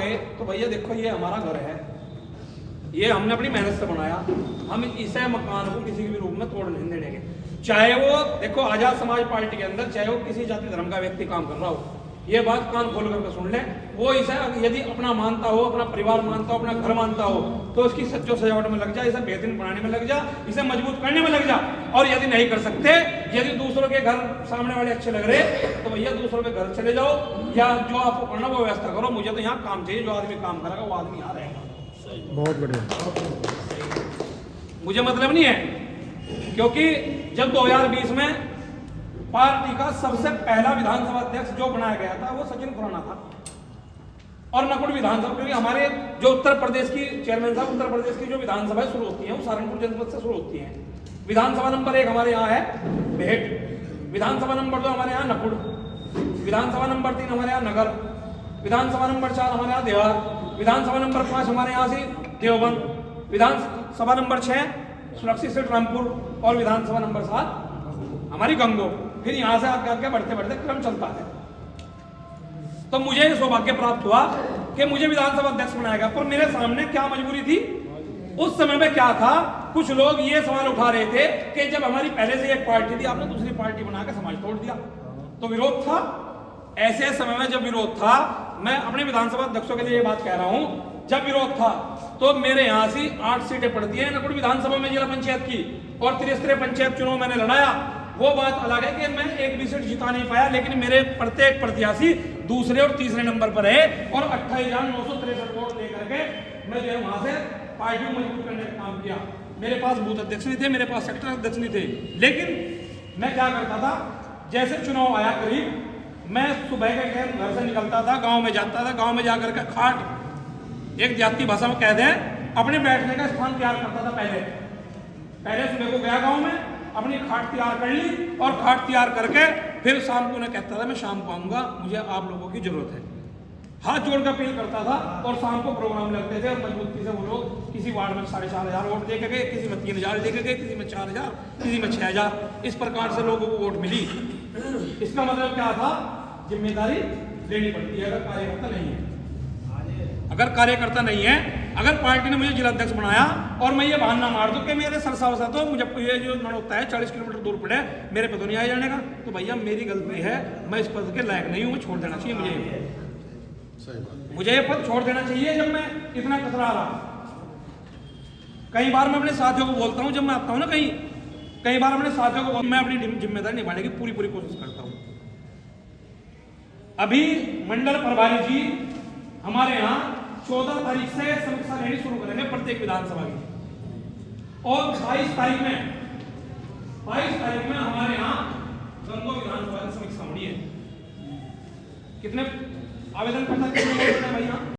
गए तो भैया देखो ये हमारा घर है, ये हमने अपनी मेहनत से बनाया, हम इसे मकान को किसी भी रूप में तोड़ नहीं देंगे। चाहे वो देखो आजाद समाज पार्टी के अंदर चाहे वो किसी जाति धर्म का व्यक्ति काम कर रहा हो, ये बात कान खोल करके सुन ले, वो इसे यदि अपना मानता हो, अपना परिवार मानता हो, अपना घर मानता हो, तो उसकी सज्जो सजावट में लग जा, इसे बेहतरीन बनाने में लग जा, इसे मजबूत करने में लग जा। और यदि नहीं कर सकते, यदि दूसरों के घर सामने वाले अच्छे लग रहे तो भैया दूसरों के घर चले जाओ, या जो आपको करना वो व्यवस्था करो। मुझे तो यहाँ काम चाहिए, जो आदमी काम करेगा वो आदमी यहाँ रहेगा। बहुत बढ़िया। मुझे मतलब नहीं है, क्योंकि जब 2020 में पार्टी का सबसे पहला विधानसभा अध्यक्ष जो बनाया गया था वो सचिन खुराना था, और नकुड़ विधानसभा, क्योंकि हमारे जो उत्तर प्रदेश की चेयरमैन साहब, उत्तर प्रदेश की जो विधानसभा शुरू होती है वो सहारनपुर जनपद से शुरू होती है। विधानसभा नंबर 1 हमारे यहाँ है भेट, विधानसभा नंबर 2 हमारे यहाँ नकुड़, विधानसभा नंबर 3 हमारे यहाँ नगर, विधानसभा नंबर 4 हमारे यहाँ देवार, विधानसभा नंबर 5 हमारे यहाँ से देवबंद, विधानसभा नंबर 6 सुरक्षित सीट रामपुर, और विधानसभा नंबर 7 हमारी गंगो। फिर यहाँ से आगे आगे बढ़ते बढ़ते क्रम चलता है। तो मुझे सौभाग्य प्राप्त हुआ कि मुझे विधानसभा अध्यक्ष बनाया गया, पर मेरे सामने क्या मजबूरी थी उस समय में, क्या था, कुछ लोग ये सवाल उठा रहे थे कि जब हमारी पहले से एक पार्टी थी, आपने दूसरी पार्टी बनाकर समाज तोड़ दिया, तो विरोध था। ऐसे समय में जब विरोध था, मैं अपने विधानसभा अध्यक्षों के लिए ये बात कह रहा हूं, जब विरोध था तो मेरे यहाँ से 8 सीटें पड़ती है नकुड़ विधानसभा में जिला पंचायत की, और त्रिस्तरीय पंचायत चुनाव मैंने लड़ाया। वो बात अलग है कि मैं एक भी सीट जिता नहीं पाया, लेकिन मेरे प्रत्येक प्रत्याशी दूसरे और तीसरे नंबर पर है, और 28,963 वोट लेकर के मैं जो है वहां से पार्टी को मजबूत करने का काम किया। मेरे पास बूथ अध्यक्ष नहीं थे, मेरे पास सेक्टर अध्यक्ष नहीं थे, लेकिन मैं क्या करता था, जैसे चुनाव आया करीब, मैं सुबह के टाइम घर से निकलता था, गांव में जाता था, गांव में जाकर के खाट, एक देहाती भाषा में कह दें, अपने बैठने का स्थान तैयार करता था। पहले सुबह को गया गांव में, अपनी खाट तैयार कर ली, और खाट तैयार करके फिर शाम को उन्हें कहता था मैं शाम को आऊंगा, मुझे आप लोगों की जरूरत है। हाथ जोड़कर अपील करता था, और शाम को प्रोग्राम लगते थे, और मजबूती से वो लोग किसी वार्ड में 4,500 वोट दे के गए, किसी में 3,000 दे के गए, किसी में 4,000, किसी में 6,000, इस प्रकार से लोगों को वोट मिली। इसका मतलब क्या था, जिम्मेदारी लेनी पड़ती है अगर कार्यकर्ता नहीं है। अगर कार्यकर्ता नहीं है, अगर पार्टी ने मुझे जिला अध्यक्ष बनाया और मैं ये बहाना मार दूं कि मेरे सरसा वसा तो मुझे ये जो होता है 40 किलोमीटर दूर पड़े, मेरे पे तो नहीं आया जाने का, तो भैया मेरी गलती है, मैं इस पद के लायक नहीं हूं, मैं छोड़ देना चाहिए मुझे ये पद छोड़ देना चाहिए। जब मैं इतना कतरा रहा, कई बार मैं अपने साथियों को बोलता हूं, जब मैं आता हूं ना कई बार अपने साथियों को मैं अपनी जिम्मेदारी निभाने की पूरी कोशिश करता हूं। अभी मंडल प्रभारी जी हमारे यहाँ 14 तारीख से समीक्षा लेनी शुरू करेंगे प्रत्येक विधानसभा की, और 22 तारीख में हमारे यहाँ गंगो विधानसभा की समीक्षा होनी है। कितने आवेदन करता है भैया?